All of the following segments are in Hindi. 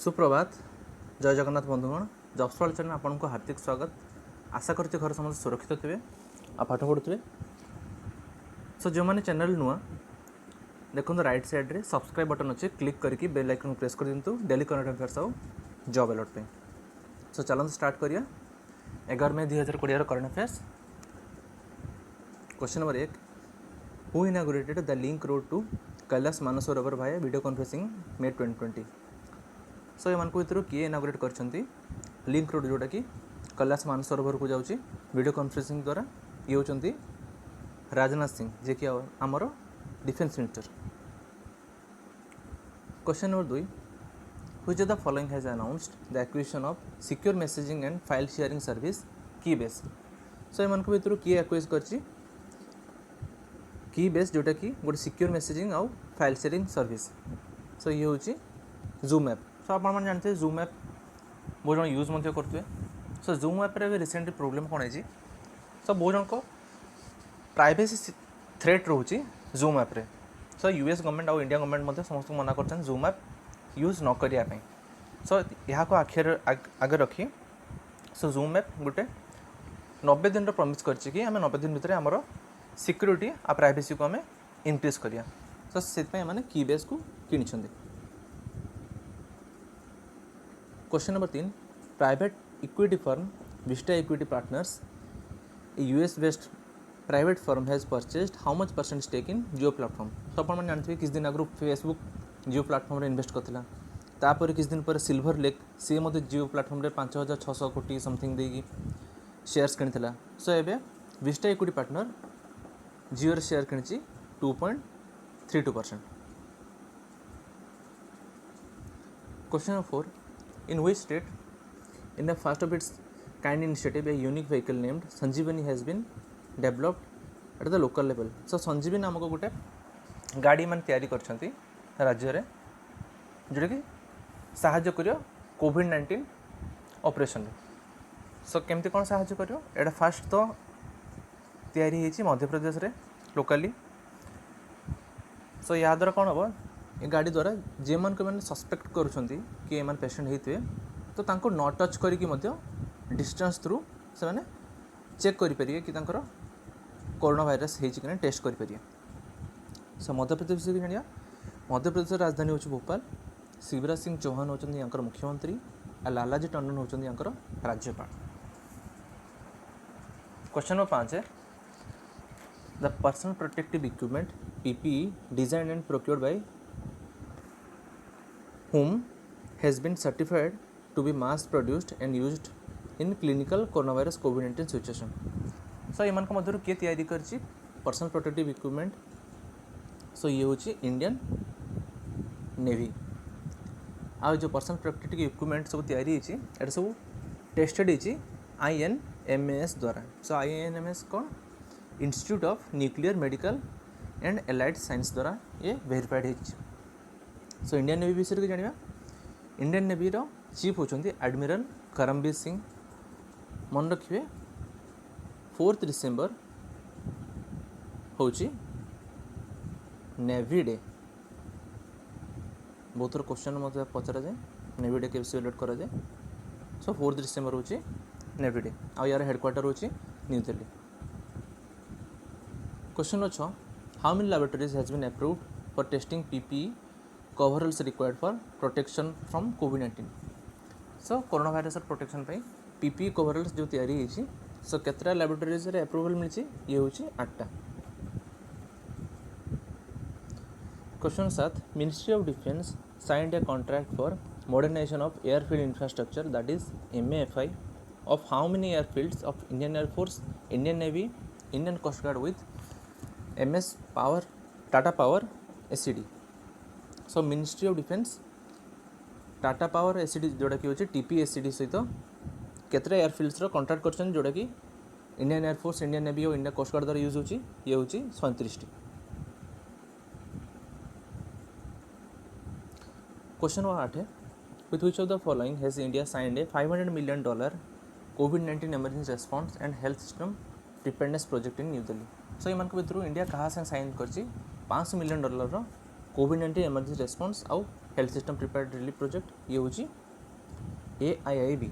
सुप्रभात जय जगन्नाथ बंधुगण जबसवाल चैनल आपको हार्दिक स्वागत। आशा करते घर समस्त सुरक्षित थे आ पाठ पढ़ुवे। सो जो मैंने चैनल नुआ देखो राइट साइड रे सब्सक्राइब बटन अच्छे क्लिक करके बेल आइकन प्रेस कर दिंतु डेली करंट अफेयर्स आउ जॉब अलर्ट पे। सो चलते स्टार्ट करिया 11 मई 2020 current affairs. Question number 1, who inaugurated the link road to Kailash Mansarovar via video conferencing May 2020। So एम भर किए इनागुरेट कर लिंक रोड जोटा कि कैलाश मानसरोवर को जाऊँगी वीडियो कॉन्फ्रेंसिंग द्वारा ये होती राजनाथ सिंह जे कि आमर defence minister. Question number 2, which of the following has announced the acquisition of secure messaging and file sharing service कीबेस। सो एम भर किए एक्वाइज कर कीबेस जोटा कि गोटे सिक्योर मेसेजिंग आउ फाइल शेयरिंग सर्विस। सो ये हूँ जूम ऐप। सो आप जानते हैं जूम ऐप बहुत जन यूज करुए। सो जूम ऐप रे रिसेंटली प्रोब्लेम कौन है, सो बहुत जन को प्राइवेसी थ्रेट रोचे जूम ऐप रे। सो यूएस गवर्नमेंट और इंडिया गवर्नमेंट समस्त मना कर जूम ऐप यूज न करने। सो यहाँ को आगे रखी सो जूम ऐप गोटे 90 दिन प्रमिस कर 90 दिन भितर आमर सिक्योरिटी आ प्राइवेसी को आम इनक्रीज करिया। सो से मैंने कीबेस को किनी। Question number 3, private equity firm Vista equity partners a US based private firm has purchased how much percent stake in Jio platform. तो आप जानते हैं किस दिन आगु फेसबुक जियो प्लेटफॉर्म इन्वेस्ट करता, तापर किस दिन पर सिल्वर लेक सी जियो प्लेटफॉर्म 5600 कोटी समथिंग देगी शेयर्स किनी। सो एवं विस्टा इक्विटी पार्टनर जियो शेयर किनी 2.32%। Question number 4, in which state in the first of its kind initiative a unique vehicle named Sanjeevani has been developed at the local level। so संजीवनी नामक गोटे गाड़ी मान तैयारी करछंती राज्य रे जोटा कि साहाय्य करियो कोविड-19 ऑपरेशन। सो केमती कौन साहाय्य करियो एटा फास्ट तो तैयारी हेची मध्य प्रदेश रे लोकली। सो या द्वारा कौन हम ये गाड़ी द्वारा जे मन को मैंने सस्पेक्ट करुँच कि एम पेसेंट होते तो तांको न टच करके डिस्टेंस थ्रू से मैंने चेक करेंगे कि कोरोना भाइरस होती टेस्ट करेंगे। सो मध्य प्रदेश की जाना मध्य प्रदेश राजधानी हूँ भोपाल। शिवराज सिंह चौहान होती यहाँ मुख्यमंत्री और लालाजी टंडन होती यहाँ राज्यपाल। क्वेश्चन नंबर 5 है, the personal protective equipment PPE designed and procured by whom has been certified to be mass produced and used in clinical coronavirus COVID-19 situation। सो एमान को मध्य किए तैयारी करछि पर्सनल प्रोटेक्टिव इक्विपमेंट। सो ये हूँ इंडियन नेवी। आ जो पर्सनल प्रोटेक्टिव इक्विपमेंट सब तैयारी होती सब टेस्टेड होती INMS द्वारा। सो INMS कौन institute of nuclear medical and allied science द्वारा ये वेरीफाइड होती। सो इंडियन नेवी विषय को जाना इंडियन नेवी रो चीफ होती एडमिरल करमबीर सिंह। मन रखिए 4 डिसेम्बर हूँ नेवी डे। बहुत थोड़ा क्वेश्चन मतलब पचरा जाए नेवी डे के सेलिब्रेट करा जाए। सो 4 डिसेम्बर हूँ नेवी डे आ यार हेडक्वार्टर हूँ New Delhi. Question number 6, how many laboratories has been approved for testing PPE coveralls required for protection from COVID-19। So corona virus protection पे PPE coveralls जो तैयारी होती सो केतरा लैबोरेटरीज रे अप्रूवल मिली ये हूँ 8टा। Question 7, ministry of defence signed a contract for modernisation of airfield infrastructure that is MAFI of how many airfields of Indian air force, Indian navy, Indian coast guard with MS power Tata power SCD। So ministry of defence Tata power SCD जोटा कि होची TPSCD सहित केतरा एयरफील्ड्स कॉन्ट्रैक्ट कर जोटा कि इंडियन एयरफोर्स, इंडियन नेवी और इंडियन कोस्ट गार्ड द्वारा यूज होची ये होची 37टी। क्वेश्चन नंबर 8 है, with which of the following has India signed a $500 million COVID-19 emergency response and health system preparedness project in New Delhi. So ये भितर इंडिया क्या साइन कर $500 मिलियन कोविड-19 इमरजेंसी रेस्पॉन्स आउ health system prepared relief project ये हूँ AIIB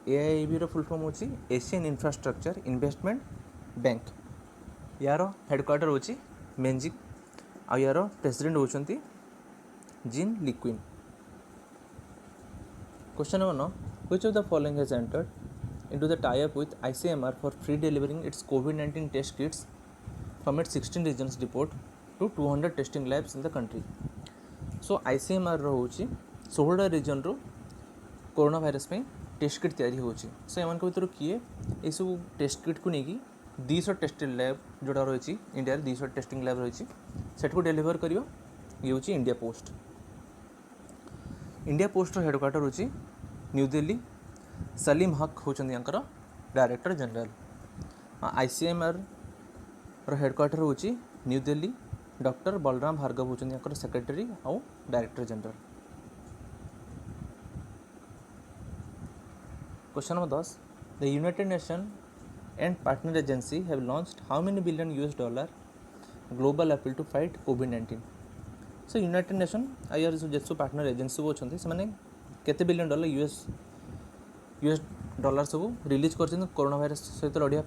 AIIB रो फुल फॉर्म होची एशियन इंफ्रास्ट्रक्चर इन्वेस्टमेंट बैंक यार हेडक्वार्टर होची मेंजिक आ यार प्रेसिडेंट होचंती Jin Liqun. Question number 9 which of the following has entered into the tie-up with ICMR for free delivering its COVID-19 test kits from its 16 regions report to 200 testing labs in the country। so ICMR रो होची 16 रीजन रो कोरोना भाइरस पे टेस्ट किट तैयारी होची। सो एमान को भीतर किए ये सब टेस्ट किट को लेकिन 200 टेस्टिंग लैब जोड़ा रही इंडिया 200 टेस्टिंग लैब रही सेट को डेलीवर करियो ये होची India post. India post headquarter होची न्यू दिल्ली सलीम हक होचंदी यांकर डायरेक्टर जनरल। ICMR रो हेडक्वार्टर होची न्यू दिल्ली डॉक्टर बलराम भार्गव होचंदी यांकर सेक्रेटरी और director general. Question number 10 the United Nation and partner agency have launched how many billion US$ global appeal to fight COVID-19। So United Nation आयर जो पार्टनर एजेंसी वो अच्छे से केते $1 बिलियन US$ सब रिलीज कर कोरोना भाइरस सहित लड़ाई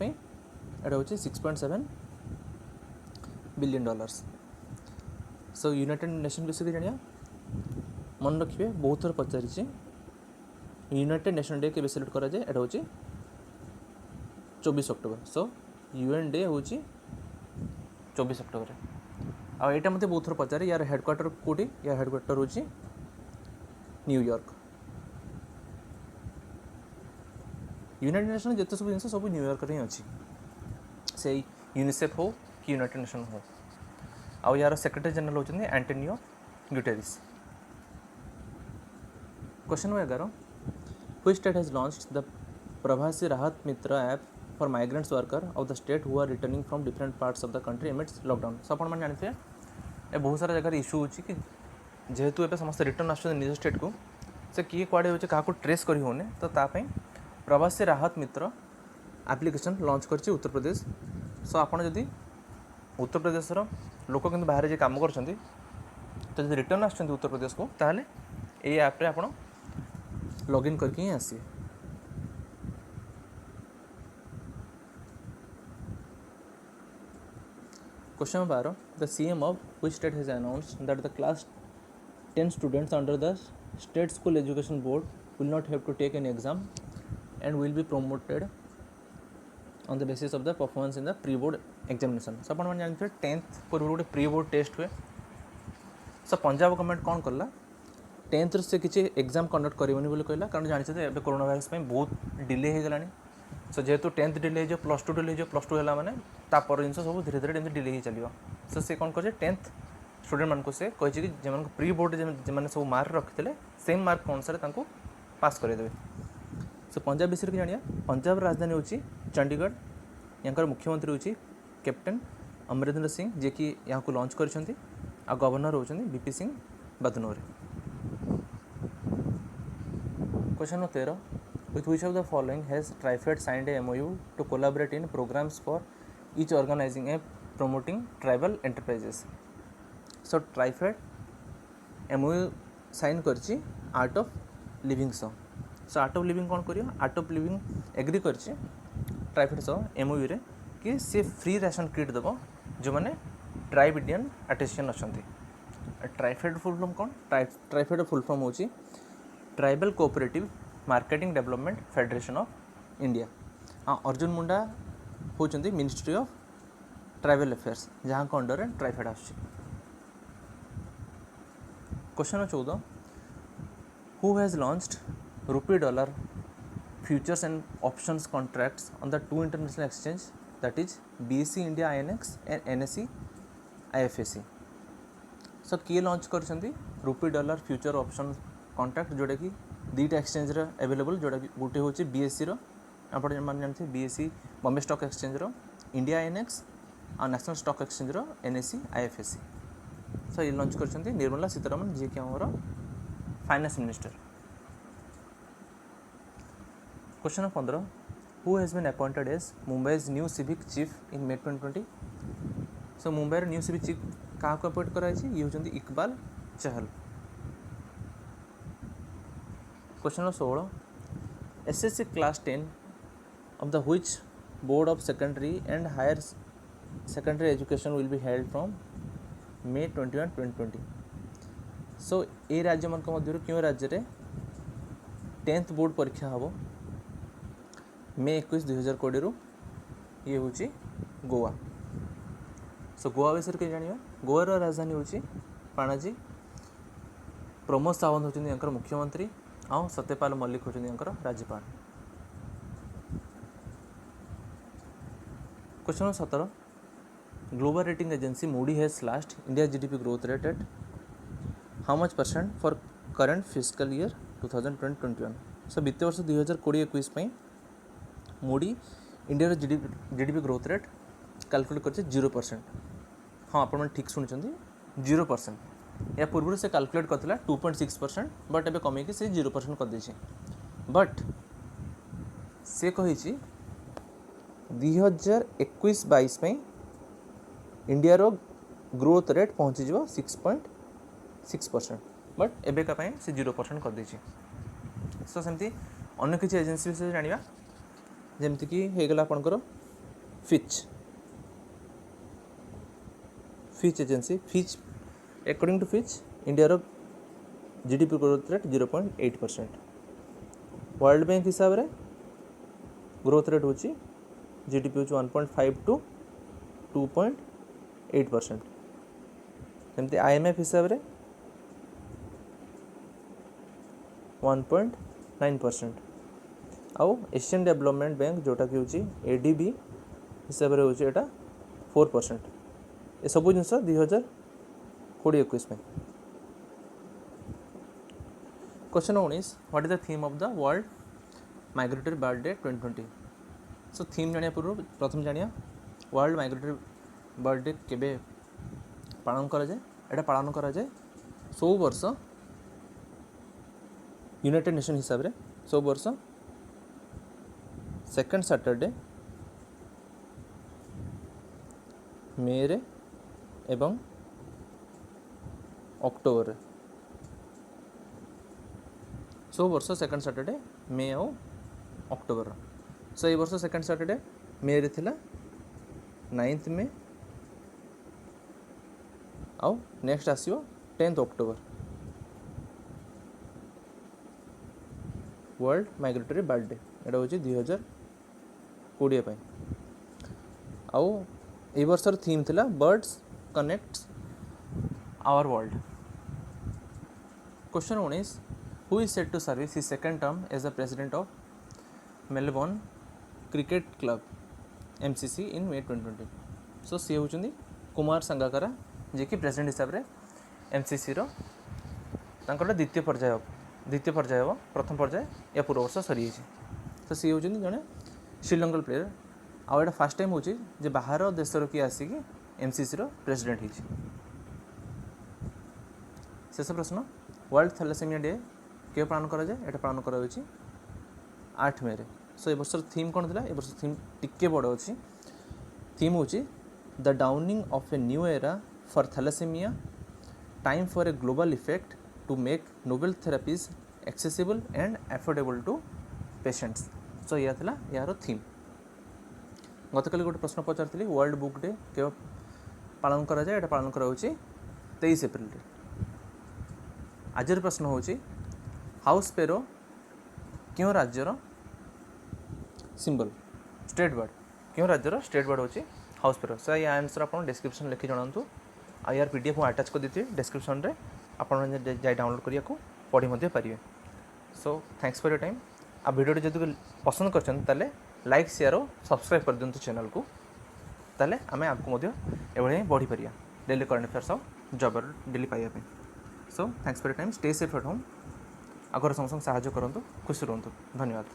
एटा हूँ $6.7 बिलियन। सो यूनाइटेड नेशन विषय जानिया मन रखिए बहुत थर पचारि यूनाइटेड नेशन डे के सेलिब्रेट करा जाए एटा हूँ 24 अक्टोबर। सो UN डे हूँ 24 अक्टोबर आ यहाँ मत बहुत थर पचारे यार हेडक्वार्टर कौटी या हेडक्वार्टर हूँ न्यूयॉर्क। यूनाइटेड नेशन जिते सब जिन सब न्यूयॉर्क ही अच्छी से यूनिसेफ हो कि यूनाइटेड नेशन हो आ यार सेक्रेटरी जनरल होती Antonio Guterres. Question number 11 which state has launched the Pravasi Rahat Mitra app for migrants worker of the state who are returning from different parts of the country amidst lockdown. So आप जानते हैं ए बहुत सारा जगह इश्यू होची कि जेहेतु ए समस्त रिटर्न आस निज स्टेट को से किए कुआड़े होचे क्या ट्रेस करी होने तो तापाई प्रवासी राहत मित्र एप्लिकेशन लॉन्च करछि उत्तर प्रदेश। सो आपन जदि उत्तर प्रदेश लोक किंतु बाहर जे काम करछन्ती तो जदि रिटर्न आछन्ती उत्तर प्रदेश को ताहले ए ऐप रे आपन लॉगिन करके ही आसिए। Question number 12 the CM of which state has announced that the class 10 students under the state school education board will not have to take an exam and will be promoted on the basis of the performance in the pre board examination। सो अपन जानते हैं 10th पूर्व गोटे प्री बोर्ड टेस्ट हुए। सो पंजाब गवर्नमेंट कौन कला 10th से किसी एग्जाम कंडक्ट करनी बोली कहला कारण जानते हैं कोरोना भाइरस बहुत डिले हो गलानी। सो जेहेतु 10th डिले हो +2 डिले हो +2 है मैंने तापर जिन सब धीरे धीरे एमती डिले ही चलो। सो से कौन कर 10th स्टूडेंट मान से कही कि जो प्री बोर्ड जो सब मार्क रखी थे सेम मार्क अनुसार पास करदे। सो पंजाब विषय जानिया पंजाब राजधानी हूँ चंडीगढ़ यहाँ मुख्यमंत्री हूँ कैप्टेन अमरिंदर सिंह जे कि यहाँ को लॉन्च कर गवर्नर होती VP Singh Badnore. Question number 13 with which of the following has TriFed signed a MOU to collaborate in programs for each organizing and promoting tribal enterprises। so TriFed MOU sign करछि आर्ट ऑफ लिविंग सह। सो आर्ट ऑफ लिविंग कौन करियो आर्ट ऑफ लिविंग एग्री करछि ट्राइफेड सह MOU रे कि से फ्री राशन किट देबो जो माने ट्राइब इंडियन आर्टिसियन अछंती। ट्राइफेड फुल फॉर्म कौन ट्राइफेड फुल फॉर्म होछि tribal cooperative marketing development federation of India. हाँ अर्जुन मुंडा होचंती मिनिस्ट्री ऑफ ट्राइबल अफेयर्स जहाँ को अंडर ट्राइफेड आछी। Question 14 who has launched $, futures and options contracts on the 2 international exchange that is BSE India INX and NSE IFSC। सो किए लॉन्च करछंती $, फ्यूचर ऑप्शन कॉन्ट्रैक्ट जोटा कि 2टा एक्सचेंज रे अवेलेबल जोटा कि गोटे होची BSE रो आपण मान जानते BSE बॉम्बे स्टॉक एक्सचेंज रो इंडिया INX और नेशनल स्टॉक एक्सचेंज रो NSE IFSC। सो ये लॉन्च करछंती निर्मला सीतारमण जे कि हमर finance minister. Question 15 who has been appointed as Mumbai's new civic chief in May 2020। So Mumbai new civic chief क्या अपॉइंट कराई ये होचंती Iqbal Chahal. Question number 16 SSC class 10 of the which board of secondary and higher secondary education will be held from May 21 2020 सो ए राज्य मान मध्य क्यों राज्य में 10th बोर्ड परीक्षा हम May 21 2020 रु ये हूँ गोवा सो गोवा विषय के जाना गोवार राजधानी हूँ पाणाजी प्रमोद सावंत होकर मुख्यमंत्री आउ सत्यपाल मल्लिक होकर राज्यपाल question number 17 global rating agency Moody has slashed India GDP growth rate at how much percent for current fiscal year 2020-21 so वित्तीय वर्ष 2020-21 Moody India GDP growth rate calculate कर 0%। हाँ आप ठीक शुणी 0%। या पूर्व से कैलकुलेट करता 2.6% बट एबे कमेकी से 0% कर देछि बट से कही 2021-22 में इंडिया रो ग्रोथ रेट पहुँची 6.6% बट एबे का से 0% कर देछि सो सेमती अन्य किसी एजेंसी विषय जानिबा जेमती कि हेगला आपनकर Fitch agency Fitch according to Fitch India रो GDP growth rate 0.8%। World bank हिसाब रे ग्रोथ रेट होची जीडीपी होची 1.5 to 2.8%। सेमती आईएमएफ हिसाब रे 1.9%। आउ एशियन डेवलपमेंट बैंक जोटा कि होची एडीबी हिसाब रे होची एटा 4%। ये सब जिनस 2020-21 में। Question 19 what is the theme of the world migratory bird day 2020 so theme जानिया पूर्व प्रथम जानिया वर्ल्ड माइग्रेटरी बर्ड डे केबे पालन करा जाए एटा पालन करा जाए 100 वर्ष यूनाइटेड नेशन हिसाब रे 100 वर्ष सेकंड सैटरडे मे रे एवं अक्टोबर 100 वर्ष सेकंड सैटरडे मे और अक्टोबर सो ये वर्ष सेकंड सैटरडे मे रे थिला 9th मे आउ नेक्स्ट आसीबो 10th October world migratory bird day एटा होची 2020 पे आउ ए वर्षर थीम थिला birds connects our world. Question 19 who is set to service his second term as the president of Melbourne cricket club MCC in May 2020 so सी होचंदी कुमार संगाकारा जे कि प्रेसिडेंट हिसाब रे एमसीसी रो तांकर द्वितीय पर्याय हम प्रथम पर्याय या पूर्व वर्ष सरी तो सी होचंदी जने श्रीलंकन प्लेयर आउ एटा फर्स्ट टाइम होची जे बाहर देशर किए आसिकी एमसीसी रो प्रेसिडेंट होची। शेष प्रश्न वर्ल्ड थैलेसेमिया डे के पालन करा जाए एटा पालन करा होची 8 मे रे सो ए वर्षर थीम कोन थिला ए वर्ष थीम टिके बड़ अछि थीम होची the dawning of a new era for thalassemia time for a global effect to make novel therapies accessible and affordable to patients so या थिला यार थीम। गतकाली गोटे प्रश्न पचारि वर्ल्ड बुक डे के पालन करा जाए एटा पालन करा होची 23 एप्रिल रे। आजर प्रश्न होची हाउस स्पैरो क्यों राज्यर सिंबल स्टेट बर्ड क्यों राज्यर स्टेट बर्ड होची हाउस स्पैरो सो ये आंसर आपन डिस्क्रिप्शन लिखि जणांतु आ यार पीडीएफ को अटैच कर देती डिस्क्रिप्शन रे आपन जाय डाउनलोड करिया को पढ़ी मध्ये पारिबे। So thanks for your time आ वीडियो जदि पसंद करछन ताले लाइक शेयर और सब्सक्राइब कर दिंतु चैनल को ताले आमे आपको मध्य एभळे बढ़ी परिया डेली करंट अफेयर्स और जॉब डेली पाइबा पे। सो thanks for your time stay safe at home Agar संग संग सहायता करंतु खुश रहंतु धन्यवाद।